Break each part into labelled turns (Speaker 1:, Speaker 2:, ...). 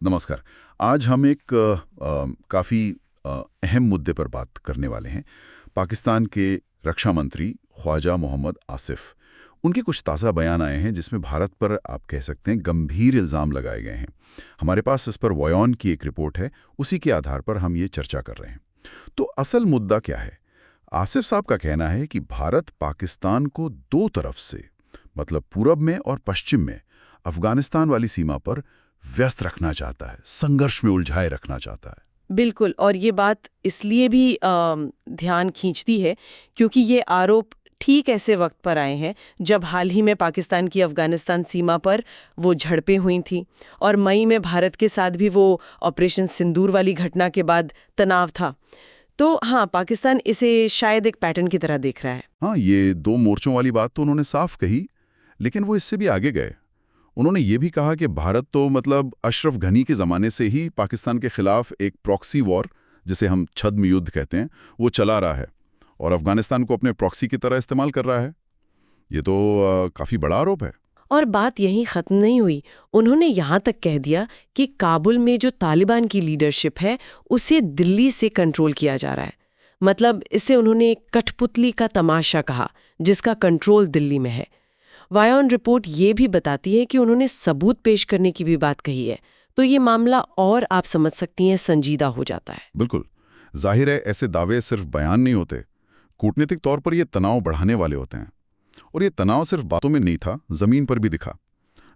Speaker 1: नमस्कार। आज हम एक काफ़ी अहम मुद्दे पर बात करने वाले हैं। पाकिस्तान के रक्षा मंत्री ख्वाजा मोहम्मद आसिफ, उनके कुछ ताज़ा बयान आए हैं जिसमें भारत पर आप कह सकते हैं गंभीर इल्ज़ाम लगाए गए हैं। हमारे पास इस पर वॉयॉन की एक रिपोर्ट है, उसी के आधार पर हम ये चर्चा कर रहे हैं। तो असल मुद्दा क्या है? आसिफ साहब का कहना है कि भारत पाकिस्तान को दो तरफ से, मतलब पूरब में और पश्चिम में, अफगानिस्तान वाली सीमा पर व्यस्त रखना चाहता है, संघर्ष में उलझाए रखना चाहता है।
Speaker 2: बिल्कुल, और ये बात इसलिए भी ध्यान खींचती है क्योंकि ये आरोप ठीक ऐसे वक्त पर आए हैं जब हाल ही में पाकिस्तान की अफगानिस्तान सीमा पर वो झड़पें हुई थीं और मई में भारत के साथ भी वो ऑपरेशन सिंदूर वाली घटना के बाद तनाव था। तो हाँ, पाकिस्तान इसे शायद एक पैटर्न की तरह देख रहा है।
Speaker 1: हाँ, ये दो मोर्चों वाली बात तो उन्होंने साफ कही, लेकिन वो इससे भी आगे गए। उन्होंने ये भी कहा कि भारत तो मतलब अशरफ घनी के ज़माने से ही पाकिस्तान के खिलाफ एक प्रॉक्सी वॉर, जिसे हम छद्म युद्ध कहते हैं, वो चला रहा है और अफगानिस्तान को अपने प्रॉक्सी की तरह इस्तेमाल कर रहा है। ये तो काफ़ी बड़ा आरोप है।
Speaker 2: और बात यहीं खत्म नहीं हुई। उन्होंने यहाँ तक कह दिया कि काबुल में जो तालिबान की लीडरशिप है उसे दिल्ली से कंट्रोल किया जा रहा है। मतलब इसे उन्होंने एक कठपुतली का तमाशा कहा जिसका कंट्रोल दिल्ली में है। वायॉन रिपोर्ट ये भी बताती है कि उन्होंने सबूत पेश करने की भी बात कही है। तो ये मामला और आप समझ सकती हैं संजीदा हो जाता है।
Speaker 1: बिल्कुल, जाहिर है ऐसे दावे सिर्फ बयान नहीं होते, कूटनीतिक तौर पर ये तनाव बढ़ाने वाले होते हैं। और ये तनाव सिर्फ बातों में नहीं था, ज़मीन पर भी दिखा।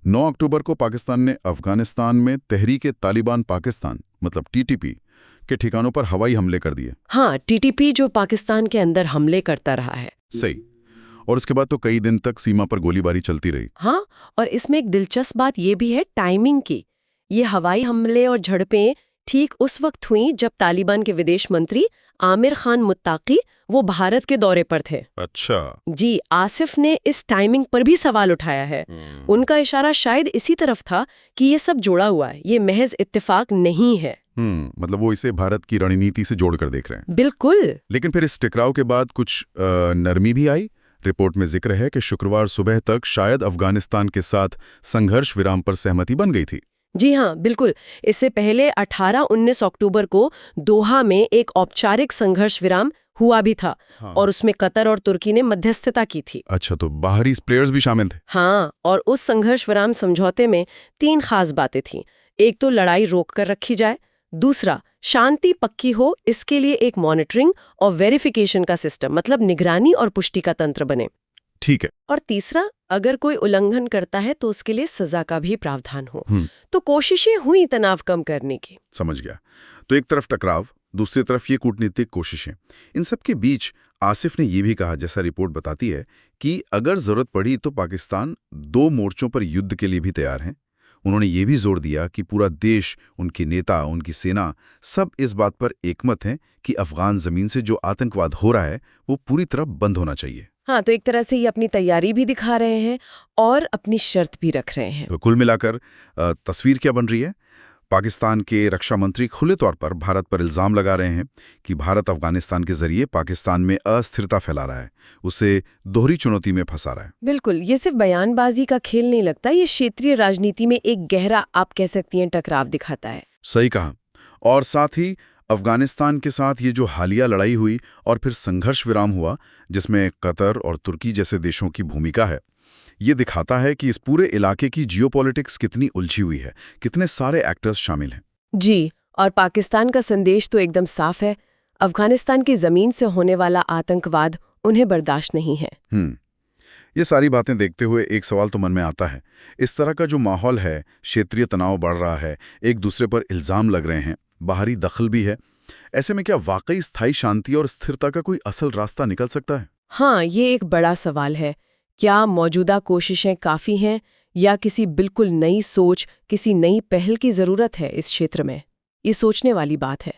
Speaker 1: 9 अक्टूबर को पाकिस्तान ने अफगानिस्तान में तहरीक तालिबान पाकिस्तान, मतलब टीटीपी, के ठिकानों पर हवाई हमले कर दिए।
Speaker 2: हाँ, टीटीपी जो पाकिस्तान के अंदर हमले करता रहा है।
Speaker 1: सही। और उसके बाद तो कई दिन तक सीमा पर गोलीबारी चलती रही।
Speaker 2: हाँ, और इसमें एक दिलचस्प बात ये भी है टाइमिंग की। ये हवाई हमले और झड़पें ठीक उस वक्त हुई जब तालिबान के विदेश मंत्री आमिर खान मुत्ताकी वो भारत के दौरे पर थे।
Speaker 1: अच्छा।
Speaker 2: जी, आसिफ ने इस टाइमिंग पर भी सवाल उठाया है। उनका इशारा शायद इसी तरफ था कि ये सब जोड़ा हुआ है, ये महज इत्तेफाक नहीं है।
Speaker 1: मतलब वो इसे भारत की रणनीति से जोड़कर देख रहे हैं।
Speaker 2: बिल्कुल।
Speaker 1: लेकिन फिर इस टकराव के बाद कुछ नरमी भी आई। रिपोर्ट में जिक्र है कि शुक्रवार सुबह तक शायद अफगानिस्तान के साथ संघर्ष विराम पर सहमति बन गई थी।
Speaker 2: जी हाँ, बिल्कुल। इससे पहले 18-19 अक्टूबर को दोहा में एक औपचारिक संघर्ष विराम हुआ भी था।
Speaker 1: हाँ।
Speaker 2: और उसमें कतर और तुर्की ने मध्यस्थता की थी।
Speaker 1: अच्छा, तो बाहरी प्लेयर्स भी शामिल थे।
Speaker 2: हाँ, और उस संघर्ष विराम समझौते में 3 खास बातें थीं। एक तो लड़ाई रोक कर रखी जाए, दूसरा शांति पक्की हो, इसके लिए एक मॉनिटरिंग और वेरिफिकेशन का सिस्टम, मतलब निगरानी और पुष्टि का तंत्र बने।
Speaker 1: ठीक है।
Speaker 2: और तीसरा, अगर कोई उल्लंघन करता है तो उसके लिए सजा का भी प्रावधान हो। तो कोशिशें हुई तनाव कम करने की।
Speaker 1: समझ गया। तो एक तरफ टकराव, दूसरी तरफ ये कूटनीतिक कोशिशें। इन सब के बीच आसिफ ने ये भी कहा, जैसा रिपोर्ट बताती है, कि अगर जरूरत पड़ी तो पाकिस्तान 2 मोर्चों पर युद्ध के लिए भी तैयार है। उन्होंने ये भी जोर दिया कि पूरा देश, उनके नेता, उनकी सेना, सब इस बात पर एकमत हैं कि अफगान जमीन से जो आतंकवाद हो रहा है वो पूरी तरह बंद होना चाहिए।
Speaker 2: हाँ, तो एक तरह से ये अपनी तैयारी भी दिखा रहे हैं और अपनी शर्त भी रख रहे हैं।
Speaker 1: तो कुल मिलाकर तस्वीर क्या बन रही है? पाकिस्तान के रक्षा मंत्री खुले तौर पर भारत पर इल्ज़ाम लगा रहे हैं कि भारत अफगानिस्तान के जरिए पाकिस्तान में अस्थिरता फैला रहा है, उसे दोहरी चुनौती में फंसा रहा है।
Speaker 2: बिल्कुल, ये सिर्फ बयानबाजी का खेल नहीं लगता, ये क्षेत्रीय राजनीति में एक गहरा, आप कह सकती हैं, टकराव दिखाता है।
Speaker 1: सही कहा। और साथ ही अफगानिस्तान के साथ ये जो हालिया लड़ाई हुई और फिर संघर्ष विराम हुआ, जिसमें कतर और तुर्की जैसे देशों की भूमिका है, ये दिखाता है कि इस पूरे इलाके की जियोपॉलिटिक्स कितनी उलझी हुई है, कितने सारे एक्टर्स शामिल हैं।
Speaker 2: जी, और पाकिस्तान का संदेश तो एकदम साफ है। अफगानिस्तान की जमीन से होने वाला आतंकवाद उन्हें बर्दाश्त नहीं है।
Speaker 1: ये सारी बातें देखते हुए एक सवाल तो मन में आता है, इस तरह का जो माहौल है, क्षेत्रीय तनाव बढ़ रहा है, एक दूसरे पर इल्ज़ाम लग रहे हैं, बाहरी दखल भी है, ऐसे में क्या वाकई स्थायी शांति और स्थिरता का कोई असल रास्ता निकल सकता है?
Speaker 2: हाँ, ये एक बड़ा सवाल है। क्या मौजूदा कोशिशें काफ़ी हैं या किसी बिल्कुल नई सोच, किसी नई पहल की ज़रूरत है इस क्षेत्र में? ये सोचने वाली बात है।